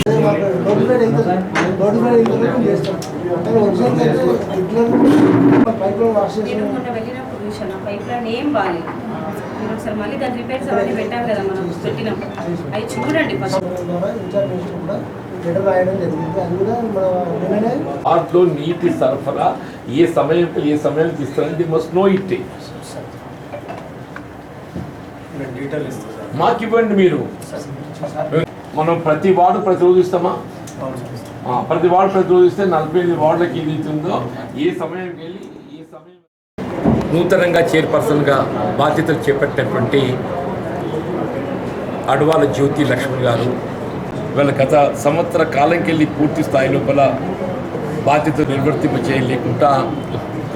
నేను మొన్న వెళ్ళినప్పుడు చూసాను పైప్ లైన్ ఏం బాగాలేదు. మీరు ఒకసారి మళ్ళీ దాని రిపేర్స్ అవన్నీ పెట్టారు కదా మనం పెట్టినప్పుడు, అవి చూడండి ఫస్ట్. దాంట్లో నీటి సరఫరా ఏ సమయానికి ఇస్తారని ది మస్ట్ నో ఇట్. మాకు ఇవ్వండి మీరు. మనం ప్రతి వార్డు ప్రతిరోజు ఇస్తామా? ప్రతి వార్డు ప్రతిరోజు ఇస్తే 45 వార్డులకి ఏది ఉందో ఏ సమయానికి వెళ్ళి ఏ సమయం. నూతనంగా చైర్పర్సన్గా బాధ్యతలు చేపట్టినటువంటి అడవాల జ్యోతి లక్ష్మణ్ గారు వీళ్ళ గత సంవత్సర కాలంకి వెళ్ళి పూర్తి స్థాయి లోపల బాధ్యతలు నిర్వర్తింప చేయలేకుండా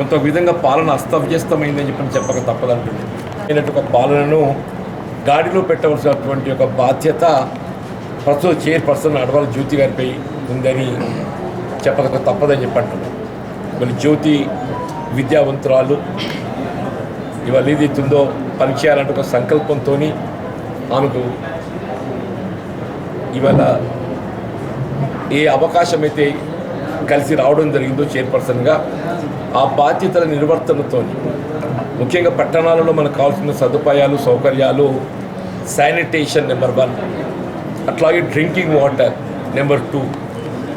కొంత విధంగా పాలన అస్తవ్యస్తమైందని చెప్పక తప్పదంటుంది. అయినటువంటి పాలనను గాడిలో పెట్టవలసినటువంటి ఒక బాధ్యత ప్రస్తుత చైర్పర్సన్ అడవాల జ్యోతి గారిపై ఉందని చెప్పక తప్పదని చెప్పంటున్నాను. వీళ్ళు జ్యోతి విద్యావంతురాలు, ఇవాళ ఏదైతుందో పనిచేయాలంటే ఒక సంకల్పంతో ఆమెకు ఇవాళ ఏ అవకాశం అయితే కలిసి రావడం జరిగిందో చైర్పర్సన్గా ఆ బాధ్యతల నిర్వర్తనతో ముఖ్యంగా పట్టణాలలో మనకు కావాల్సిన సదుపాయాలు సౌకర్యాలు శానిటేషన్ నెంబర్ 1, అట్లాగే డ్రింకింగ్ వాటర్ నెంబర్ 2,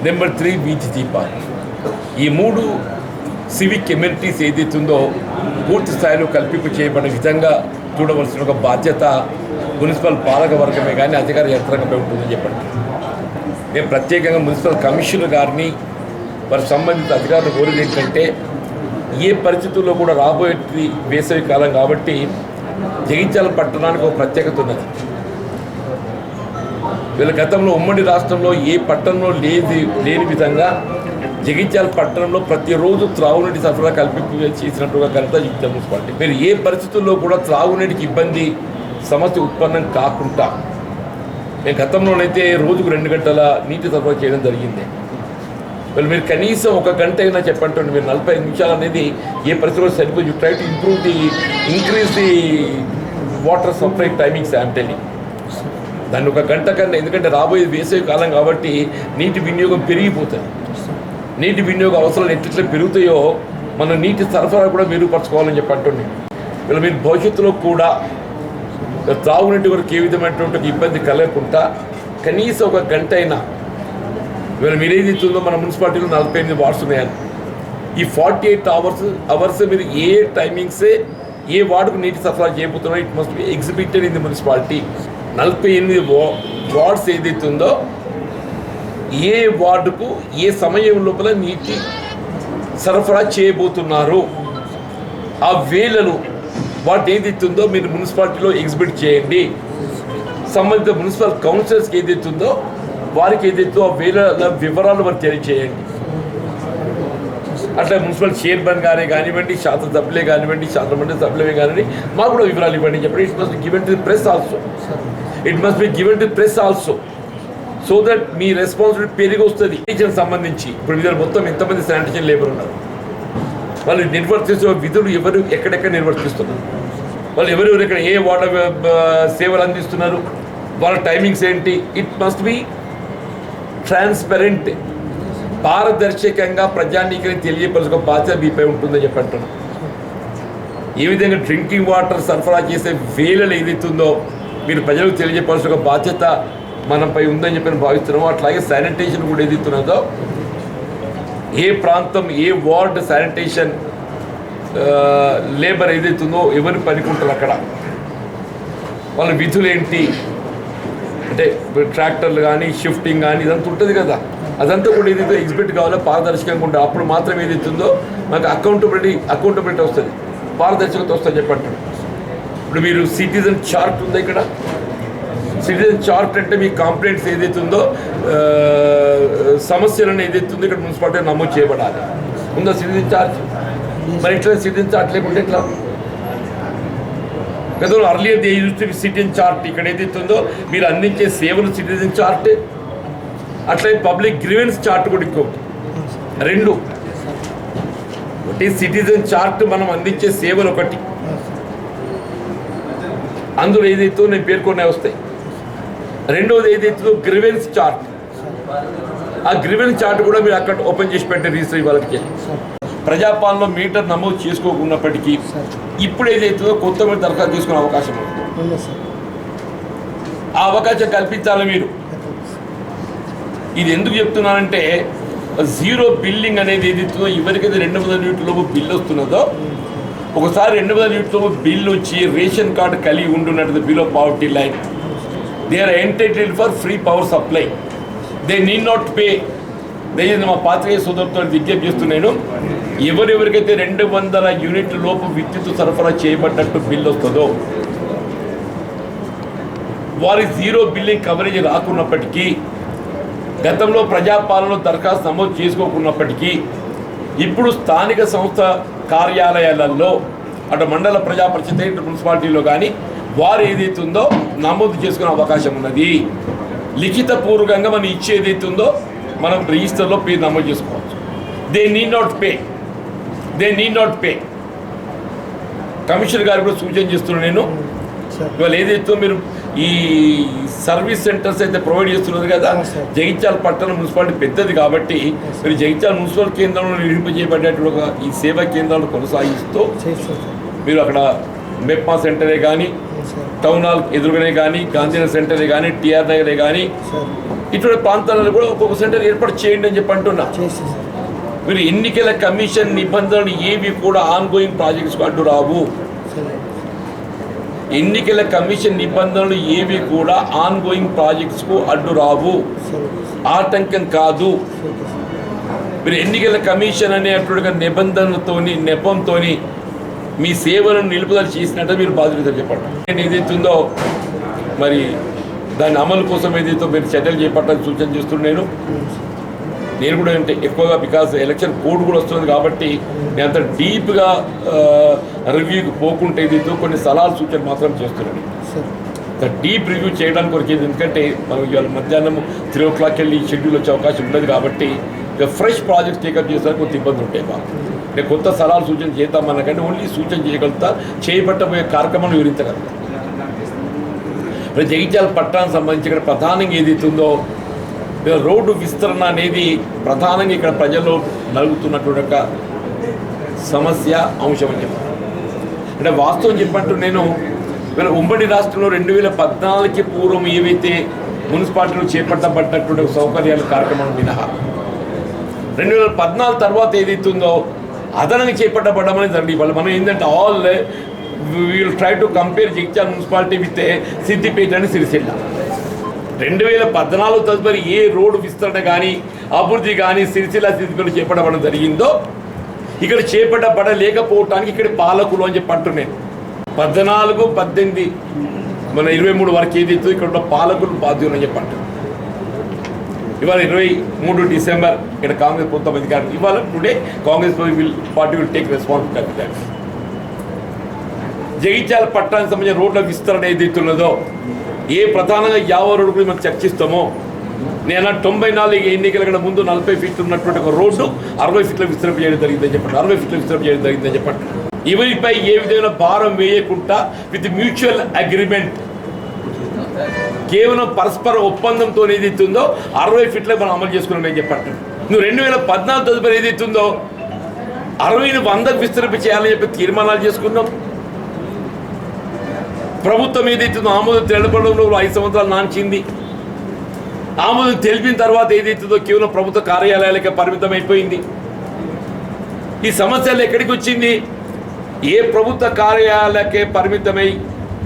నెంబర్ 3 వీధి దీపాలు. ఈ 3 సివిక్ ఎమ్యూనిటీస్ ఏదైతుందో పూర్తి స్థాయిలో కల్పింపు చేయబడిన విధంగా చూడవలసిన ఒక బాధ్యత మున్సిపల్ పాలక వర్గమే కానీ అధికార యంత్రాంగమే ఉంటుందని చెప్పండి. నేను ప్రత్యేకంగా మున్సిపల్ కమిషనర్ గారిని వారి సంబంధిత అధికారులు కోరేది ఏంటంటే ఏ పరిస్థితుల్లో కూడా రాబోయే వేసవి కాలం కాబట్టి జగిత్యాల పట్టణానికి ఒక ప్రత్యేకత ఉన్నది. వీళ్ళ గతంలో ఉమ్మడి రాష్ట్రంలో ఏ పట్టణంలో లేని విధంగా జగిత్యాల పట్టణంలో ప్రతిరోజు త్రాగునీటి సరఫరా కల్పింపు చేసినట్టుగా ఘనత జగిత్యాల మున్సిపాలిటీ. మీరు ఏ పరిస్థితుల్లో కూడా త్రాగునీటికి ఇబ్బంది సమస్య ఉత్పన్నం కాకుండా మేము గతంలోనైతే రోజుకు 2 గంటల నీటి సరఫరా చేయడం జరిగింది. మీరు కనీసం 1 గంట అయినా చెప్పండి. మీరు 45 నిమిషాలు అనేది ఏ పరిస్థితుల్లో సరిపోయి you try to increase the water supply timings యామ్టెలి. దాన్ని 1 గంట కన్నా, ఎందుకంటే రాబోయే వేసవి కాలం కాబట్టి నీటి వినియోగం పెరిగిపోతుంది. నీటి వినియోగ అవసరాలు ఎట్లా పెరుగుతాయో మనం నీటి సరఫరా కూడా మెరుగుపరచుకోవాలని చెప్పండి. వీళ్ళు మీరు భవిష్యత్తులో కూడా త్రాగునీటి వరకు ఏ విధమైనటువంటి ఇబ్బంది కలగకుండా కనీసం 1 గంట అయినా ఇవాళ మీరు ఏది ఇస్తుందో మన మున్సిపాలిటీలో 48 వార్డ్స్ ఉన్నాయని ఈ 48 అవర్స్ మీరు ఏ టైమింగ్సే ఏ వార్డుకు నీటి సరఫరా చేయబోతున్నా it must be exhibited in the municipality. 48 wards ఏదైతుందో ఏ వార్డుకు ఏ సమయం లోపల నీటి సరఫరా చేయబోతున్నారు ఆ వేళలు వాటి ఏదైతుందో మీరు మున్సిపాలిటీలో ఎగ్జిబిట్ చేయండి. సంబంధిత మున్సిపల్ కౌన్సిలర్స్కి ఏదైతుందో వారికి ఏదైతే ఆ వేల వివరాలు వారికి తెలియజేయండి. అట్లా మున్సిపల్ చైర్మన్ గారే కానివ్వండి, శాసనసభ్యులే కానివ్వండి, శాసనమండలి సభ్యులే కానివ్వండి, మాకు కూడా వివరాలు ఇవ్వండి చెప్పండి. It must be given to the press also. So that me responsibility పెరిగి వస్తుంది. శానిటేషన్ సంబంధించి ఇప్పుడు విధులు మొత్తం ఎంతమంది శానిటేషన్ లేబర్ ఉన్నారు, వాళ్ళు నిర్వర్తిస్తున్న విధులు ఎవరు ఎక్కడెక్కడ నిర్వర్తిస్తున్నారు, వాళ్ళు ఎవరెవరు ఎక్కడ ఏ వాటర్ సేవలు అందిస్తున్నారు, వాళ్ళ టైమింగ్స్ ఏంటి. ఇట్ మస్ట్ బి ట్రాన్స్పరెంట్, పారదర్శకంగా ప్రజానీకరణ తెలియపరచుకో బాధ్యత మీపై ఉంటుందని చెప్పంటున్నాను. ఏ విధంగా డ్రింకింగ్ వాటర్ సరఫరా చేసే వేళలు ఏదైతుందో మీరు ప్రజలకు తెలియజేయవలసిన బాధ్యత మనపై ఉందని చెప్పి భావిస్తున్నాము. అట్లాగే శానిటేషన్ కూడా ఏదైతున్నదో ఏ ప్రాంతం ఏ వార్డ్ శానిటేషన్ లేబర్ ఏదైతుందో ఎవరు పనికుంటారు అక్కడ వాళ్ళ విధులు ఏంటి అంటే ట్రాక్టర్లు కానీ షిఫ్టింగ్ కానీ ఇదంతా ఉంటుంది కదా, అదంతా కూడా ఏదైతే ఎగ్జిబిట్ కావాలో పారదర్శకంగా ఉంటే అప్పుడు మాత్రం ఏదైతుందో మనకు అకౌంటబిలిటీ వస్తుంది, పారదర్శకత వస్తుంది చెప్పంటారు. ఇప్పుడు మీరు సిటిజన్ చార్ట్ ఉందా ఇక్కడ, సిటిజన్ చార్ట్ అంటే మీ కంప్లైంట్స్ ఏదైతుందో సమస్యలను ఏదైతుందో ఇక్కడ మున్సిపాలిటీ నమోదు చేయబడాలి. ఉందా సిటిజన్ చార్ట్? మరి ఇట్లా సిటిజన్ చార్ట్ లేకుంటే ఎట్లా? గతంలో earlier they used to be citizen chart. ఇక్కడ ఏదైతుందో మీరు అందించే సేవలు సిటిజన్ చార్ట్, అట్లే పబ్లిక్ గ్రీవెన్స్ చార్ట్ కూడా ఇంకొకటి, 2. ఒకటి సిటిజన్ చార్ట్ మనం అందించే సేవలు ఒకటి, అందులో ఏదైతే నేను పేర్కొనే వస్తాయి. రెండవది ఏదైతుందో గ్రీవెన్స్ చార్ట్, ఆ గ్రీవెన్స్ చార్ట్ కూడా మీరు అక్కడ ఓపెన్ చేసి పెట్టే రిజిస్టర్ వాళ్ళకి ప్రజాపాలనలో మీటర్ నమోదు చేసుకోకున్నప్పటికీ ఇప్పుడు ఏదైతుందో కొత్త మీరు దరఖాస్తు చేసుకునే అవకాశం ఉంది. ఆ అవకాశం కల్పించాలి మీరు. ఇది ఎందుకు చెప్తున్నానంటే జీరో బిల్లింగ్ అనేది ఏదైతుందో ఎవరికైతే 200 యూనిట్ల లోపు బిల్లు వస్తున్నదో ఒకసారి 200 యూనిట్ల లోపు బిల్లు వచ్చి రేషన్ కార్డు కలిగి ఉంటున్నట్టు below poverty line they are entitled for free power supply. They need not pay. దయచేసి మా పాత్రికేయ సోదరులతో విజ్ఞప్తి చేస్తున్నాను, ఎవరెవరికైతే 200 యూనిట్ల లోపు విద్యుత్ సరఫరా చేయబడ్డట్టు బిల్లు వస్తుందో వారి జీరో బిల్లింగ్ కవరేజ్ రాకున్నప్పటికీ, గతంలో ప్రజాపాలనలో దరఖాస్తు నమోదు చేసుకోకున్నప్పటికీ ఇప్పుడు స్థానిక సంస్థ కార్యాలయాలలో అటు మండల ప్రజాపరిషత్ ఇటు మున్సిపాలిటీలో కానీ వారు ఏదైతుందో నమోదు చేసుకునే అవకాశం ఉన్నది. లిఖితపూర్వకంగా మనం ఇచ్చేదైతుందో మనం రిజిస్టర్లో పేరు నమోదు చేసుకోవచ్చు. They need not pay. Commissioner గారు కూడా సూచన చేస్తున్నాను నేను, ఇవాళ ఏదైతే మీరు ఈ సర్వీస్ సెంటర్స్ అయితే ప్రొవైడ్ చేస్తున్నారు కదా, జగిత్యాల పట్టణం మున్సిపాలిటీ పెద్దది కాబట్టి మీరు జగిత్యాల మున్సిపల్ కేంద్రంలో నిర్మింపజేయబడేటువంటి ఈ సేవా కేంద్రాలను కొనసాగిస్తూ మీరు అక్కడ మెప్మా సెంటరే కానీ, టౌన్ హాల్ ఎదురుగానే కానీ, గాంధీనగర్ సెంటరే కానీ, టిఆర్ నగరే కానీ ఇటువంటి ప్రాంతాలలో కూడా ఒక్కొక్క సెంటర్ ఏర్పాటు చేయండి అని చెప్పి అంటున్నా. మీరు ఎన్నికల కమిషన్ నిబంధనలు ఏవి కూడా ఆన్గోయింగ్ ప్రాజెక్ట్స్కు అడ్డు రావు. ఎన్నికల కమిషన్ నిబంధనలు ఏవి కూడా ఆన్గోయింగ్ ప్రాజెక్ట్స్కు అడ్డు రావు, ఆటంకం కాదు. మీరు ఎన్నికల కమిషన్ అనేటువంటి నిబంధనలతోని నెపంతోని మీ సేవలను నిలుపుదల చేసినట్టు మీరు బాధ్యత చెప్పండి. ఏదైతుందో మరి దాని అమలు కోసం ఏదైతే మీరు చర్యలు చేపట్టాలని సూచన చేస్తున్నాను. నేను కూడా అంటే ఎక్కువగా బికాజ్ ఎలక్షన్ కోడ్ కూడా వస్తుంది కాబట్టి నేను అంత డీప్గా రివ్యూకి పోకుంటే ఏదైతే కొన్ని సలహాలు సూచనలు మాత్రం చేస్తున్నాను. డీప్ రివ్యూ చేయడానికి వరకు ఎందుకంటే మనం ఇవాళ మధ్యాహ్నం 3 o'clock వెళ్ళి షెడ్యూల్ వచ్చే అవకాశం ఉండదు కాబట్టి ఇక ఫ్రెష్ ప్రాజెక్ట్స్ టేకప్ చేసేందుకు కొంత ఇబ్బంది ఉంటాయి. నేను కొత్త సలహాలు సూచన చేద్దామన్నా కానీ ఓన్లీ సూచన చేయగలుగుతా, చేయబట్టబోయే కార్యక్రమాలు వివరించగలుగుతా. జగిత్యాల పట్టణానికి సంబంధించి ఇక్కడ ప్రధానంగా ఏదైతుందో రోడ్డు విస్తరణ అనేది ప్రధానంగా ఇక్కడ ప్రజల్లో నలుగుతున్నటువంటి ఒక సమస్య అంశం అని చెప్పాను. అంటే వాస్తవం చెప్పంటూ నేను ఉమ్మడి రాష్ట్రంలో 2014కి పూర్వం ఏవైతే మున్సిపాలిటీలు చేపట్టబడ్డటువంటి సౌకర్యాల కార్యక్రమం మినహా 2014 తర్వాత ఏదైతుందో అదనంగా చేపట్టబడమని జరిగింది. వాళ్ళు మనం ఏంటంటే all will try to compare Jagtial municipality with Siddipet అని సిరిసిల్ల. 2014 తదుపరి ఏ రోడ్డు విస్తరణ కానీ అభివృద్ధి కానీ సిద్దిపేట చేపట్టబడడం జరిగిందో ఇక్కడ చేపట్టబడలేకపోవటానికి ఇక్కడ పాలకులు అని చెప్పి అంటున్నాను. 14, 18 మన 23 వరకు ఏదైతే ఇక్కడ ఉన్న పాలకులు బాధ్యులు అని చెప్పి అంటున్నాను. ఇవాళ 23 డిసెంబర్ ఇక్కడ కాంగ్రెస్ ప్రభుత్వం అధికారం ఇవాళ today Congress party will take responsibility. Jagtial పట్టణానికి సంబంధించిన రోడ్ల విస్తరణ ఏదైతున్నదో ఏ ప్రధానంగా 50 రోడ్డు గురించి మనం చర్చిస్తామో, నేను 94 ఎన్నికల కన్నా ముందు 40 ఫీట్లు ఉన్నటువంటి ఒక రోడ్డు 60 ఫీట్ల విస్తరణ చేయడం జరిగిందని చెప్పండి, 60 ఫీట్ల విస్తరణ చేయడం జరిగిందని చెప్పండి. ఎవరిపై ఏ విధమైన భారం వేయకుండా విత్ మ్యూచువల్ అగ్రిమెంట్ కేవలం పరస్పర ఒప్పందంతో ఏదైతుందో 60 ఫీట్లకు మనం అమలు చేసుకున్నామని చెప్పండి. నువ్వు 2014 తదుపరి ఏదైతుందో 60ని 100కు విస్తరింప చేయాలని చెప్పి తీర్మానాలు చేసుకున్నాం. ప్రభుత్వం ఏదైతుందో ఆమోదం తెలపడంలో 5 సంవత్సరాలు నాంచింది. ఆమోదం తెలిపిన తర్వాత ఏదైతుందో కేవలం ప్రభుత్వ కార్యాలయాలకే పరిమితం అయిపోయింది. ఈ సమస్యలు ఎక్కడికి వచ్చింది? ఏ ప్రభుత్వ కార్యాలయాలకే పరిమితమై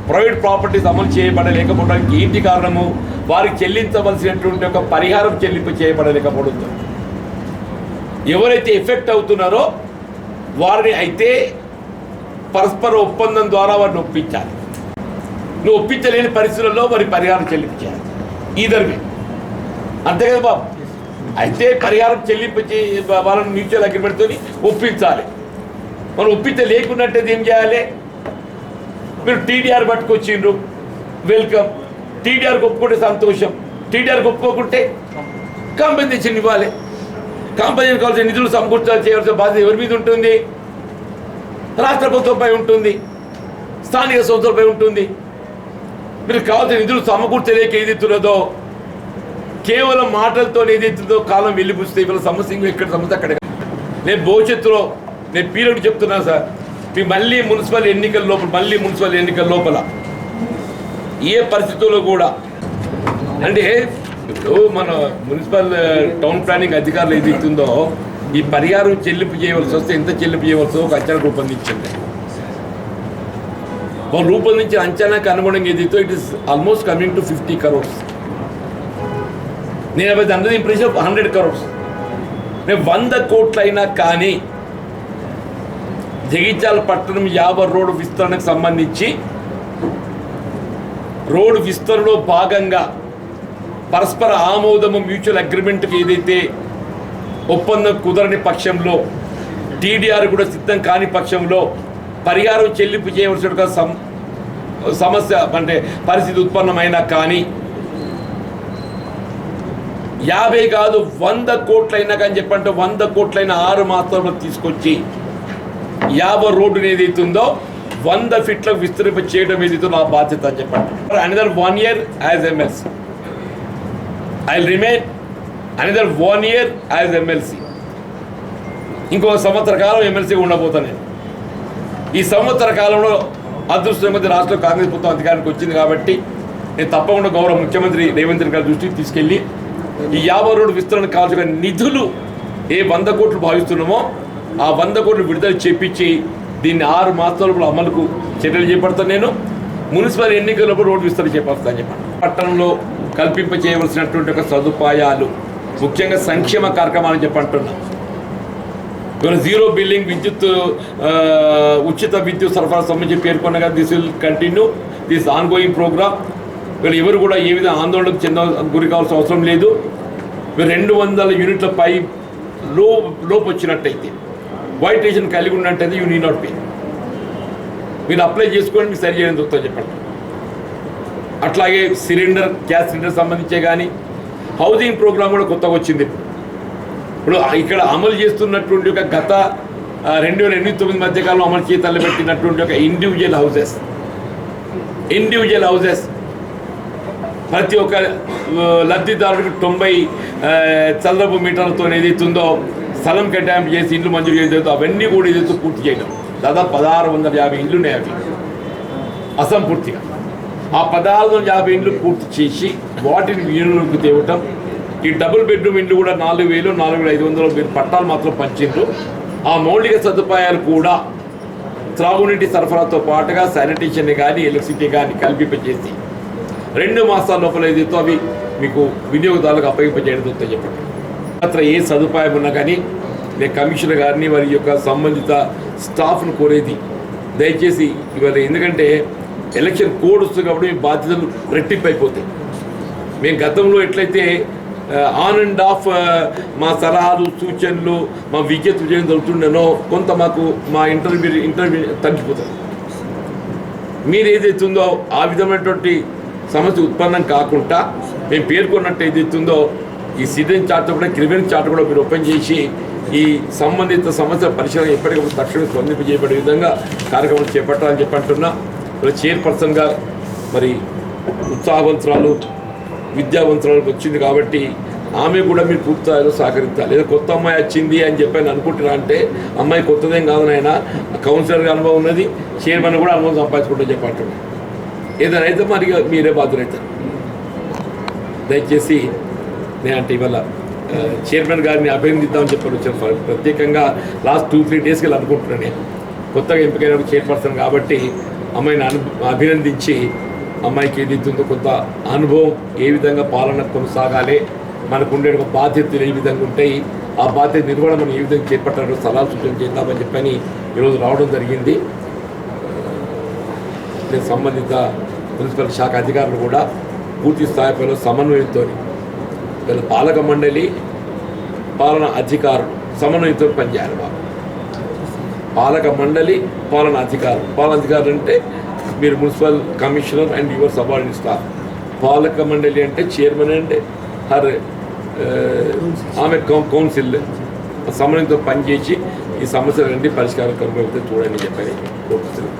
ప్రైవేట్ ప్రాపర్టీస్ అమలు చేయబడలేకపోవడానికి ఏంటి కారణము? వారికి చెల్లించవలసినటువంటి ఒక పరిహారం చెల్లింపు చేయబడలేకపోవడంతో ఎవరైతే ఎఫెక్ట్ అవుతున్నారో వారిని అయితే పరస్పర ఒప్పందం ద్వారా వారిని ఒప్పించాలి. నువ్వు ఒప్పించలేని పరిస్థితుల్లో వారి పరిహారం చెల్లింపు చేయాలి. ఈదర్వే అంతే కదా బాబు. అయితే పరిహారం చెల్లింపు వాళ్ళని మ్యూచువల్ అగ్రిమెంట్తో ఒప్పించాలి. మనం ఒప్పించలేకున్నట్టు ఏం చేయాలి? మీరు టీడీఆర్ పట్టుకొచ్చిండ్రు, వెల్కమ్. టీడీఆర్కి ఒప్పుకుంటే సంతోషం, టీడీఆర్కి ఒప్పుకోకుంటే కాంపెన్సేషన్ ఇవ్వాలి. కాంపెన్సేషన్ కావాల్సిన నిధులు సమకూర్చాలి. చేయవలసిన బాధ్యత ఎవరి మీద ఉంటుంది? రాష్ట్ర ప్రభుత్వంపై ఉంటుంది, స్థానిక సంస్థలపై ఉంటుంది. మీరు కావాల్సిన నిధులు సమకూర్చలేక ఏదైతున్నదో కేవలం మాటలతో ఏదైతుందో కాలం వెళ్ళిపుస్తే ఇవాళ సమస్య ఎక్కడ సమస్య అక్కడ. నేను భవిష్యత్తులో నేను పీరియడ్ చెప్తున్నా సార్, మళ్ళీ మున్సిపల్ ఎన్నికల లోపల ఏ పరిస్థితుల్లో కూడా అంటే ఇప్పుడు మన మున్సిపల్ టౌన్ ప్లానింగ్ అధికారులు ఏదైతుందో ఈ పరిహారం చెల్లింపు చేయవలసి వస్తే ఎంత చెల్లింపు చేయవలసో ఒక అంచనా రూపొందించండి. వాళ్ళు రూపొందించిన అంచనాకు అనుగుణంగా ఏదైతే it is almost coming to 50 crores. నేను under the impression of 100 crores. నేను 100 కోట్లు అయినా కానీ జగిత్యాల పట్టణం 50 రోడ్డు విస్తరణకు సంబంధించి రోడ్డు విస్తరణలో భాగంగా పరస్పర ఆమోదము మ్యూచువల్ అగ్రిమెంట్కి ఏదైతే ఒప్పందం కుదరని పక్షంలో టీడీఆర్ కూడా సిద్ధం కాని పక్షంలో పరిహారం చెల్లింపు చేయవలసిన సమస్య అంటే పరిస్థితి ఉత్పన్నమైనా కానీ 50 కాదు 100 కోట్లైనా కానీ చెప్పంటే 100 కోట్లైనా 6 మాసాల్లో తీసుకొచ్చి 50 రోడ్డుని ఏదైతుందో 100 ఫీట్లకు విస్తరింప చేయడం ఏదైతే నా బాధ్యత అని చెప్పండి. Another 1 year as MLC I will remain another 1 year as MLC. ఇంకో సంవత్సర కాలం ఎమ్మెల్సీగా ఉండబోతాను నేను. ఈ సంవత్సర కాలంలో అదృష్టం కొద్ది రాష్ట్రంలో కాంగ్రెస్ ప్రభుత్వం అధికారానికి వచ్చింది కాబట్టి నేను తప్పకుండా గౌరవ ముఖ్యమంత్రి రేవంత్ రెడ్డి గారి దృష్టికి తీసుకెళ్ళి ఈ 50 రోడ్డు విస్తరణకు కావాల్సిన నిధులు ఏ 100 కోట్లు భావిస్తున్నామో ఆ 100 కోట్లు విడుదల చేపించి దీన్ని 6 మాసాల అమలుకు చర్యలు చేపడతాను. నేను మున్సిపల్ ఎన్నికల్లో రోడ్డు విస్తరణ చేపడతాను చెప్పండి. పట్టణంలో కల్పింప చేయవలసినటువంటి ఒక సదుపాయాలు ముఖ్యంగా సంక్షేమ కార్యక్రమాలని చెప్పంటున్నా. ఇవాళ 0 బిల్డింగ్ విద్యుత్ ఉచిత విద్యుత్ సరఫరా సంబంధించి పేర్కొనగా this will continue this ongoing program. వీళ్ళు ఎవరు కూడా ఏ విధంగా ఆందోళనకు గురి కావాల్సిన అవసరం లేదు. 200 యూనిట్ల పై లోపు వచ్చినట్టయితే వైట్ రేషన్ కలిగి ఉన్నట్టయితే యూ నీ నాట్ పే. మీరు అప్లై చేసుకోండి, మీకు సరి చేయడం చూస్తా చెప్పండి. అట్లాగే గ్యాస్ సిలిండర్ సంబంధించే కానీ హౌసింగ్ ప్రోగ్రామ్ కూడా కొత్తగా వచ్చింది. ఇప్పుడు ఇక్కడ అమలు చేస్తున్నటువంటి ఒక గత 2008-9 మధ్యకాలంలో అమలు చేతల్లో పెట్టినటువంటి ఒక ఇండివిజువల్ హౌసెస్ ప్రతి ఒక్క లబ్ధిదారుడికి 90 చదరపు మీటర్లతో ఏదైతుందో స్థలం కేటాయింపు చేసి ఇండ్లు మంజూరు చేయడం అవన్నీ కూడా ఏదైతే పూర్తి చేయడం. దాదాపు 1650 ఇండ్లు ఉన్నాయి. అవి అసంపూర్తిగా ఆ 1650 ఇండ్లు పూర్తి చేసి వాటిని వినియోగంలోకి తేవటం. ఈ డబుల్ బెడ్రూమ్ ఇండ్లు కూడా 4000, 4500 మీరు పట్టాలు మాత్రం పంచిండ్రు. ఆ మౌలిక సదుపాయాలు కూడా త్రాగునీటి సరఫరాతో పాటుగా శానిటేషన్ కానీ ఎలక్ట్రిసిటీ కానీ కల్పింపజేసి 2 మాసాల లోపల ఏదైతే అవి మీకు వినియోగదారులకు అప్పగింపజేయడంతో చెప్పండి. అത്ര ఏ సదుపాయం ఉన్నా కానీ నేను కమిషనర్ గారిని వారి యొక్క సంబంధిత స్టాఫ్ను కోరేది దయచేసి ఇవాళ, ఎందుకంటే ఎలక్షన్ కోడ్ వస్తుంది కాబట్టి మీ బాధ్యతలు రెట్టింపు అయిపోతాయి. మేము గతంలో ఎట్లయితే ఆన్ అండ్ ఆఫ్ మా సలహాలు సూచనలు మా విజ్ఞతలు చేయడం జరుగుతుండేనో కొంత మాకు మా ఇంటర్వ్యూ తగ్గిపోతుంది. మీరు ఏదైతుందో ఆ విధమైనటువంటి సమస్య ఉత్పన్నం కాకుండా మేము పేర్కొన్నట్టు ఏదైతుందో ఈ సిటిజన్ చార్ట్ కూడా క్రిమినల్ చార్ట్ కూడా మీరు ఓపెన్ చేసి ఈ సంబంధిత సమస్య పరిశీలన ఎప్పటికప్పుడు తక్షణమే స్పందింపజేయబడే విధంగా కార్యక్రమాలు చేపట్టాలని చెప్పంటున్నా. చైర్పర్సన్గా మరి ఉత్సాహవంతురాలు విద్యావంతురాలకు వచ్చింది కాబట్టి ఆమె కూడా మీరు పూర్తిస్థాయిలో సహకరించాలి. లేదా కొత్త అమ్మాయి వచ్చింది అని చెప్పి అనుకుంటున్నా అంటే అమ్మాయి కొత్తదేం కాదని ఆయన కౌన్సిలర్గా అనుభవం ఉన్నది, చైర్మన్ కూడా అనుభవం సంపాదించుకుంటూ చెప్పంటున్నాను. ఏదైనా అయితే మరి మీరే బాధ్యులవుతారు. దయచేసి నేనంటే ఇవాళ చైర్మన్ గారిని అభినందిద్దామని చెప్పారు. వచ్చాను ప్రత్యేకంగా లాస్ట్ 2-3 డేస్కి అనుకుంటున్నాను. నేను కొత్తగా ఎంపికైన చైర్పర్సన్ కాబట్టి అమ్మాయిని అభినందించి అమ్మాయికి ఏదైతుందో కొంత అనుభవం ఏ విధంగా పాలన కొనసాగాలి, మనకు ఉండే ఒక బాధ్యతలు ఏ విధంగా ఉంటాయి, ఆ బాధ్యత నిర్వహణ మనం ఏ విధంగా చేపట్టాలో సలహా సూచన చేద్దామని చెప్పని ఈరోజు రావడం జరిగింది. నేను సంబంధిత మున్సిపల్ శాఖ అధికారులు కూడా పూర్తి స్థాయిలో సమన్వయంతో వీళ్ళ పాలక మండలి పాలన అధికారులు సమన్వయంతో పనిచేయాలి. బాబు పాలక మండలి పాలన అధికారులు అంటే మీరు municipal commissioner and your subordinate staff. పాలక మండలి అంటే చైర్మన్ అంటే ఆమె కౌన్సిల్ సమన్వయంతో పనిచేసి ఈ సమస్యలన్నీ పరిష్కారం కనుక చూడండి చెప్పని కోరుతున్నాను.